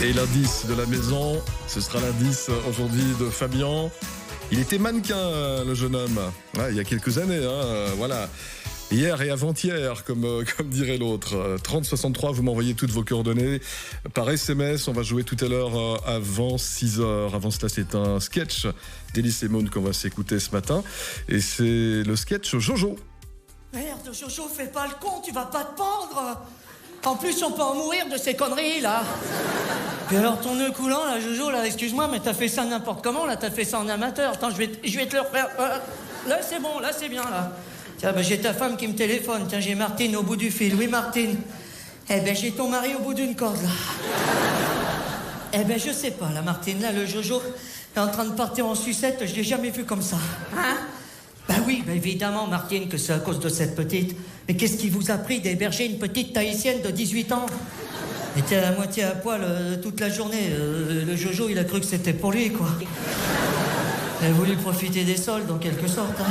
Et l'indice de la maison, ce sera l'indice aujourd'hui de Fabien. Il était mannequin, le jeune homme, il y a quelques années, voilà. Hier et avant-hier, comme dirait l'autre. 3063, vous m'envoyez toutes vos coordonnées par SMS. On va jouer tout à l'heure avant 6h. Avant cela, c'est un sketch d'Elysée Moon qu'on va s'écouter ce matin. Et c'est le sketch Jojo. Merde, Jojo, fais pas le con, tu vas pas te pendre. En plus, on peut en mourir de ces conneries, là. Puis alors, ton nœud coulant, là, Jojo, là, excuse-moi, mais t'as fait ça n'importe comment, là, t'as fait ça en amateur. Attends, je vais te le refaire. Là, c'est bon, là, c'est bien, là. Tiens, j'ai ta femme qui me téléphone. Tiens, j'ai Martine au bout du fil. Oui, Martine. J'ai ton mari au bout d'une corde, là. Je sais pas, là, Martine, là, le Jojo est en train de partir en sucette. Je l'ai jamais vu comme ça. Hein? Oui, évidemment, Martine, que c'est à cause de cette petite. Mais qu'est-ce qui vous a pris d'héberger une petite Tahitienne de 18 ans? Elle était à moitié à poil toute la journée. Le Jojo, il a cru que c'était pour lui, quoi. Il a voulu profiter des soldes, en quelque sorte, hein.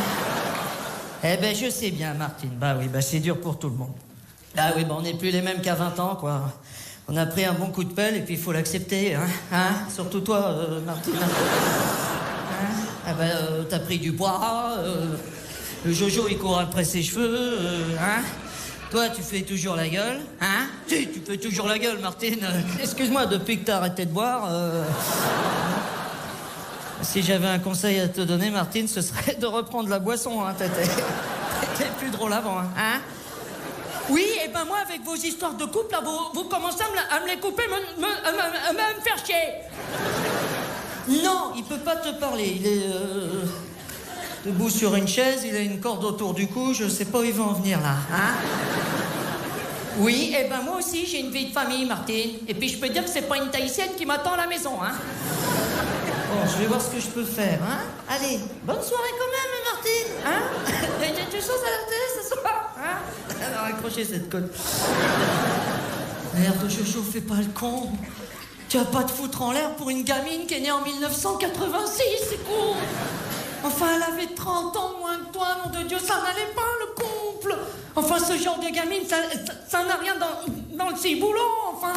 Je sais bien, Martine. C'est dur pour tout le monde. On n'est plus les mêmes qu'à 20 ans, quoi. On a pris un bon coup de pelle et puis il faut l'accepter, hein. Surtout toi, Martine. T'as pris du poids, le Jojo il court après ses cheveux, hein. Toi tu fais toujours la gueule, hein. Si, tu fais toujours la gueule, Martine. Excuse-moi, depuis que t'as arrêté de boire, si j'avais un conseil à te donner, Martine, ce serait de reprendre la boisson, hein. T'étais plus drôle avant, hein. Oui, moi avec vos histoires de couple, là, vous commencez à me les couper, à me faire chier. Non, il peut pas te parler. Il est debout sur une chaise, il a une corde autour du cou, je sais pas où il va en venir là, hein. Oui, moi aussi j'ai une vie de famille, Martine. Et puis je peux dire que c'est pas une Tahitienne qui m'attend à la maison, hein. Bon, je vais voir ce que je peux faire, hein. Allez, bonne soirée quand même, Martine, hein. Il y a quelque chose à la télé ce soir, hein. Alors accrochez cette conne. Merde, Jojo, fais pas le con. Tu vas pas te foutre en l'air pour une gamine qui est née en 1986, c'est con. Enfin, elle avait 30 ans moins que toi, nom de Dieu, ça n'allait pas, le couple. Enfin, ce genre de gamine, ça n'a rien dans le ciboulot, enfin.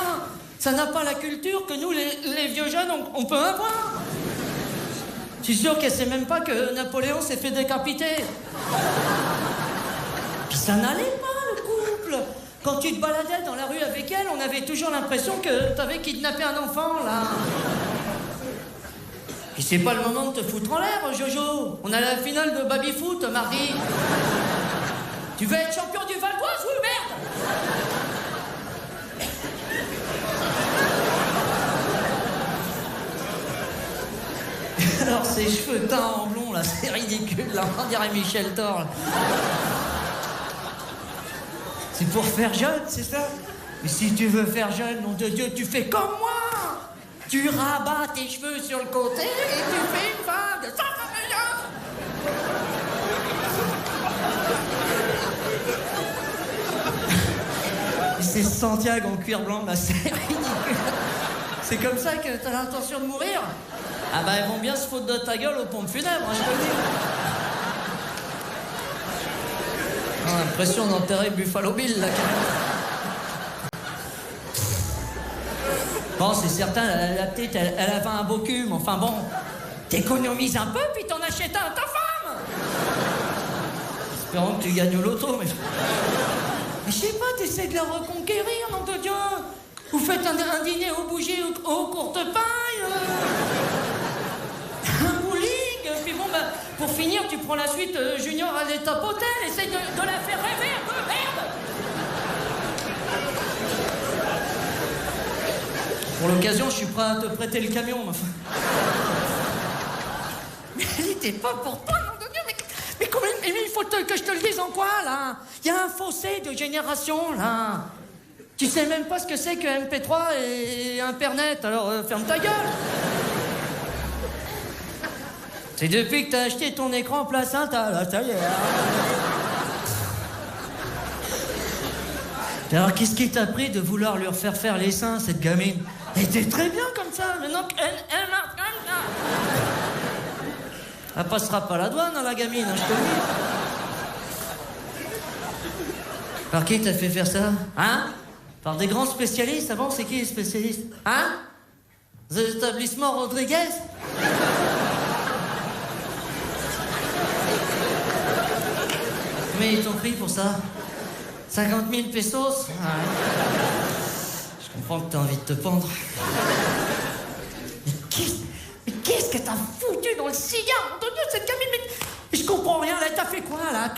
Ça n'a pas la culture que nous, les vieux jeunes, on peut avoir. Je suis sûr qu'elle sait même pas que Napoléon s'est fait décapiter. Puis ça n'allait pas, le couple. Quand tu te baladais dans la rue avec elle, on avait toujours l'impression que t'avais kidnappé un enfant, là. Puis c'est pas le moment de te foutre en l'air, Jojo. On a la finale de baby-foot mardi. Tu veux être champion du Val d'Oise, oui, merde. Alors, ses cheveux teints en blond, là, c'est ridicule, là. On dirait Michel Thor, là. C'est pour faire jeune, c'est ça? Mais si tu veux faire jeune, nom de Dieu, tu fais comme moi. Tu rabats tes cheveux sur le côté et tu fais une vague. Ça fait bien. C'est Santiago en cuir blanc, là, c'est ridicule. C'est comme ça que t'as l'intention de mourir? Ils vont bien se foutre de ta gueule aux pompes funèbres, hein, je peux le dire. L'impression d'enterrer Buffalo Bill, là, quand même. Bon, c'est certain, la petite, elle avait un beau cul, mais enfin bon, t'économises un peu, puis t'en achètes un à ta femme. Espérons que tu gagnes au loto, mais je sais pas, t'essaies de la reconquérir, nom de Dieu. Vous faites un dîner aux bougies, aux courtes pailles, un bowling, puis bon, pour finir, tu prends la suite Junior à l'étape hôtel, essaye de la faire rêver un peu, merde. Pour l'occasion, je suis prêt à te prêter le camion, enfin. Mais elle était pas pour toi, nom de Dieu, mais comment, mais il faut que je te le dise en quoi, là? Il y a un fossé de génération, là. Tu sais même pas ce que c'est que MP3 et Internet, alors ferme ta gueule. C'est depuis que t'as acheté ton écran placenta, là, ça y est. Alors, qu'est-ce qui t'a pris de vouloir lui refaire faire les seins, cette gamine? Elle était très bien comme ça, maintenant qu'elle marche comme ça. Elle passera pas la douane, hein, la gamine, hein, je te le dis. Par qui t'as fait faire ça? Hein? Par des grands spécialistes? Avant, c'est qui les spécialistes? Hein? The établissement Rodriguez? Mais ils t'ont pris pour ça. 50 000 pesos? Ah ouais. Je comprends que t'as envie de te pendre. Mais qu'est-ce que t'as foutu dans le cigare? Mon Dieu, cette gamine, mais je comprends rien, là, t'as fait quoi, là?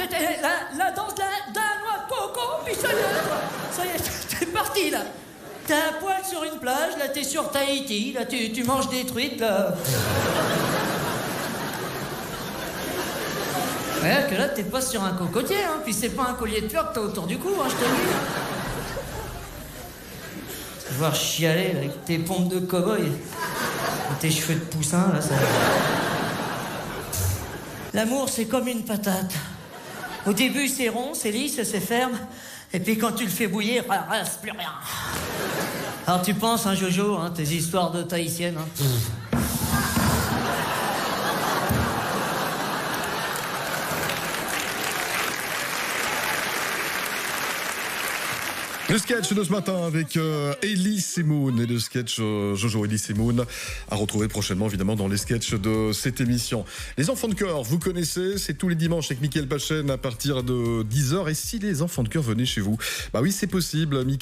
La danse d'un noix de coco, puis ça y est, t'es parti, là. T'es à poil sur une plage, là, t'es sur Tahiti, là, tu manges des truites, là. Ouais, que là, t'es pas sur un cocotier, hein, puis c'est pas un collier de fleurs que t'as autour du cou, hein, je te le dis. Te voir chialer, là, avec tes pompes de cow-boy et tes cheveux de poussin, là, ça... L'amour, c'est comme une patate. Au début, c'est rond, c'est lisse, c'est ferme. Et puis quand tu le fais bouillir, il reste plus rien. Alors tu penses, hein, Jojo, hein, tes histoires de tahitiennes, hein. Le sketch de ce matin avec Elise Moon et le sketch Jojo Elise Moon à retrouver prochainement évidemment dans les sketchs de cette émission. Les enfants de cœur, vous connaissez, c'est tous les dimanches avec Mickaël Pachen à partir de 10h. Et si les enfants de cœur venaient chez vous, bah oui c'est possible. Mickaël